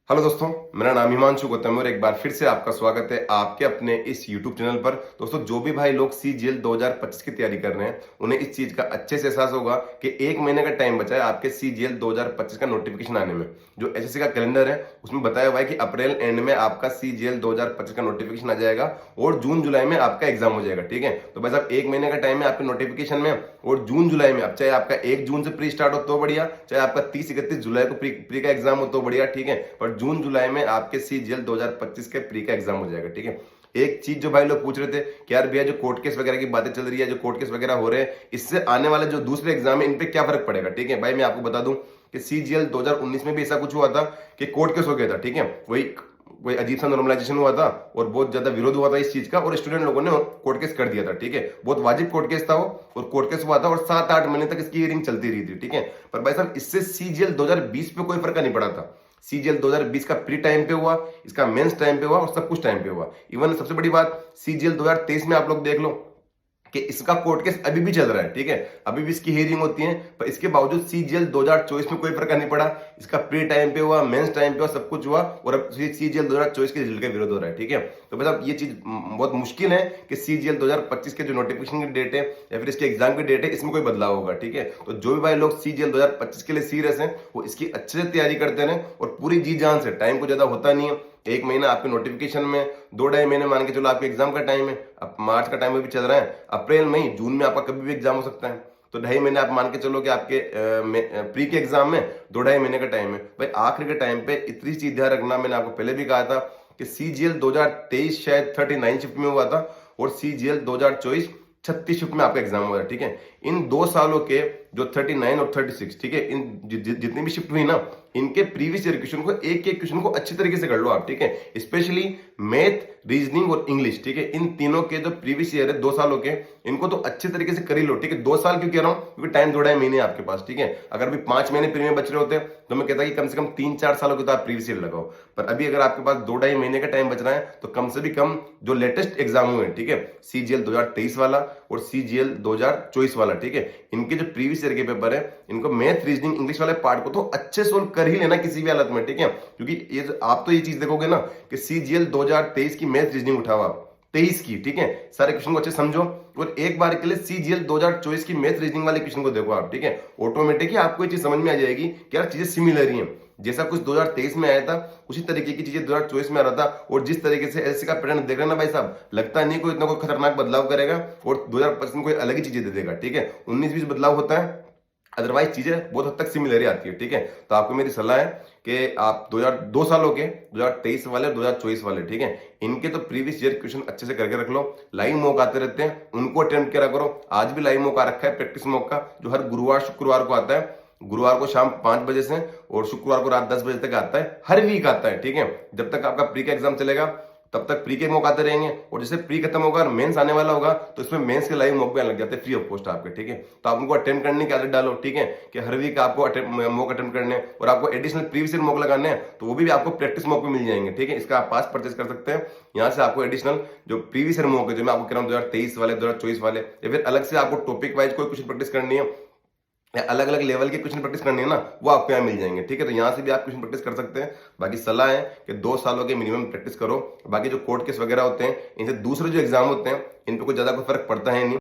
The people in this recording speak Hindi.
हेलो दोस्तों, मेरा नाम हिमांशु गौतम और एक बार फिर से आपका स्वागत है आपके अपने इस YouTube चैनल पर। दोस्तों, जो भी भाई लोग CGL 2025 की तैयारी कर रहे हैं उन्हें इस चीज का अच्छे से एहसास होगा कि एक महीने का टाइम बचा है आपके CGL 2025 का नोटिफिकेशन आने में। जो एसएससी का कैलेंडर है उसमें बताया हुआ है कि अप्रैल एंड में आपका CGL 2025 का नोटिफिकेशन आ जाएगा और जून जुलाई में आपका एग्जाम हो जाएगा। ठीक है, तो बस अब एक महीने का टाइम है आपके नोटिफिकेशन में और जून जुलाई में अब चाहे आपका 1 जून से प्री स्टार्ट हो तो बढ़िया, चाहे आपका 30-31 जुलाई को प्री का एग्जाम हो तो बढ़िया। ठीक है, पर जून जुलाई में आपके CGL 2025 के प्री का एग्जाम हो जाएगा। ठीक है, एक चीज जो भाई लोग पूछ रहे थे कि यार भैया जो कोर्ट केस वगैरह की बातें चल रही है, जो कोर्ट केस वगैरह हो रहे हैं, इससे आने वाले जो दूसरे एग्जाम है इन पे क्या फर्क पड़ेगा। ठीक है भाई, मैं आपको बता दूं कि CGL 2019 में भी ऐसा कुछ हुआ था कि कोर्ट केस हो गया था। ठीक है, वही कोई अजीब सा नॉर्मलाइजेशन हुआ था और बहुत ज्यादा विरोध हुआ था इस चीज का और स्टूडेंट लोगों ने कोर्ट केस कर दिया था। ठीक है, बहुत वाजिब कोर्ट केस था वो और कोर्ट केस हुआ था और 7-8 महीने तक इसकी हियरिंग चलती रही थी। ठीक है, पर भाई साहब इससे CGL 2020 पे कोई फर्क नहीं पड़ा था। CGL 2020 का प्री टाइम पे हुआ, इसका मेंस टाइम पे हुआ और सब कुछ टाइम पे हुआ। इवन सबसे बड़ी बात CGL 2023 में आप लोग देख लो कि इसका कोर्ट केस अभी भी चल रहा है। ठीक है, अभी भी इसकी हियरिंग होती है, पर इसके बावजूद CGL 2024 में कोई फर्क नहीं पड़ा। इसका प्री टाइम पे हुआ, मेंस टाइम पे हुआ, सब कुछ हुआ और अब CGL 2024 के रिजल्ट का विरोध हो रहा है। ठीक है, तो मतलब ये चीज बहुत मुश्किल है कि CGL 2025 के जो नोटिफिकेशन की डेट है या फिर इसके एग्जाम की डेट है इसमें कोई बदलाव होगा। ठीक है, तो जो भी भाई लोग CGL 2025 के लिए सीरियस हैं वो इसकी अच्छे से तैयारी करते हैं और पूरी जी जान से, टाइम को ज्यादा होता नहीं है, एक महीना आपके नोटिफिकेशन में, 2-2.5 महीने मान के चलो आपके एग्जाम का टाइम है। अब मार्च का टाइम भी चल रहा है, अप्रैल मई जून में आपका कभी भी एग्जाम हो सकता है, तो 2.5 महीने आप मान के चलो कि आपके प्री के एग्जाम में 2-2.5 महीने का टाइम है। भाई आखिर के टाइम पे इतनी चीज ध्यान रखना, मैंने आपको पहले भी कहा था कि CGL 2023 शायद 39 शिफ्ट में हुआ था और CGL 2024 36 शिफ्ट में आपका एग्जाम हुआ है। ठीक है, इन 2 सालों के जो 39 और 36, ठीक है, इन जितनी भी शिफ्ट हुई ना, इनके प्रीवियस ईयर क्वेश्चन को एक एक क्वेश्चन को अच्छी तरीके से कर लो आप। ठीक है, स्पेशली मैथ, रीजनिंग और इंग्लिश। ठीक है, इन तीनों के जो प्रीवियस ईयर है 2 सालों के, इनको तो अच्छे तरीके से कर ही लो। ठीक है, 2 साल क्यों कह रहा हूं, क्योंकि टाइम 2-2.5 महीने है आपके पास। ठीक है, अगर भी 5 महीने प्री में बच रहे होते तो मैं कहता कि कम से कम 3-4 सालों के तो आप प्रीवियस ईयर लगाओ, पर अभी अगर आपके पास 2-2.5 महीने का टाइम बच रहा है तो कम से भी कम जो लेटेस्ट एग्जाम हुए, ठीक है, CGL 2023 वाला और CGL 2024 वाला, ठीक है, इनके जो प्रीवियस ईयर के पेपर है, इनको मैथ, रीजनिंग, इंग्लिश वाले पार्ट को तो अच्छे सोल्व कर ही लेना किसी भी हालत में। ठीक है, क्योंकि ये आप तो ये चीज देखोगे ना कि CGL 2023 की मैथ, रीजनिंग उठाओ आप, 23 की, ठीक है, सारे क्वेश्चन को अच्छे समझो और एक बार के लिए CGL 2024 की मैथ, रीजनिंग वाले क्वेश्चन को देखो आप। ठीक है, ऑटोमेटिक ही आपको ये चीज समझ में आ जाएगी कि यार चीजें सिमिलर ही हैं। जैसा कुछ 2023 में आया था उसी तरीके की चीजें 2024 में आ रहा था और जिस तरीके से एसएससी का पैटर्न देख रहे हैं ना भाई साहब, लगता नहीं कोई इतना कोई खतरनाक बदलाव करेगा और 2025 में कोई अलग ही चीजें दे देगा। ठीक है, 19-20 बदलाव होता है, अदरवाइज चीजें बहुत हद तक सिमिलर ही आती है। ठीक है, तो आपको मेरी सलाह है कि आप 2 सालों के 2023 वाले और 2024 वाले, ठीक है, इनके तो प्रीवियस ईयर क्वेश्चन अच्छे से करके रख लो। लाइव मॉक आते रहते हैं, उनको अटेम्प्ट करा करो। आज भी लाइव मॉक आ रखा है, प्रैक्टिस मॉक का, जो हर गुरुवार शुक्रवार को आता है। गुरुवार को शाम 5 बजे से और शुक्रवार को रात 10 बजे तक आता है, हर वीक आता है। ठीक है, जब तक आपका प्री का एग्जाम चलेगा तब तक प्री के मॉक आते रहेंगे और जैसे प्री खत्म होगा और मेंस आने वाला होगा तो इसमें मेंस के लाइव मॉक भी आने लग जाते हैं फ्री ऑफ कॉस्ट आपके। ठीक है, तो आप उनको अटेम्प्ट करने की आदत डालो। ठीक है, कि हर वीक आपको मॉक अटेम्प्ट करने हैं और आपको एडिशनल प्रीवियस ईयर मॉक लगाने हैं तो वो भी आपको प्रैक्टिस मॉक में मिल जाएंगे। ठीक है, इसका आप पास परचेज कर सकते हैं, यहाँ से आपको एडिशनल जो प्रीवियस ईयर मॉक है, जो मैं आपको कह रहा हूँ 2023 वाले, 2024 वाले, या फिर अलग से आपको टॉपिक वाइज कोई क्वेश्चन प्रैक्टिस करनी है या अलग अलग लेवल के क्वेश्चन प्रैक्टिस करनी है ना, वो आपको यहाँ मिल जाएंगे। ठीक है, तो यहाँ से भी आप क्वेश्चन प्रैक्टिस कर सकते हैं। बाकी सलाह है कि 2 सालों के मिनिमम प्रैक्टिस करो। बाकी जो कोर्ट केस वगैरह होते हैं, इनसे दूसरे जो एग्जाम होते हैं इन पे कोई ज्यादा कोई फर्क पड़ता है नहीं।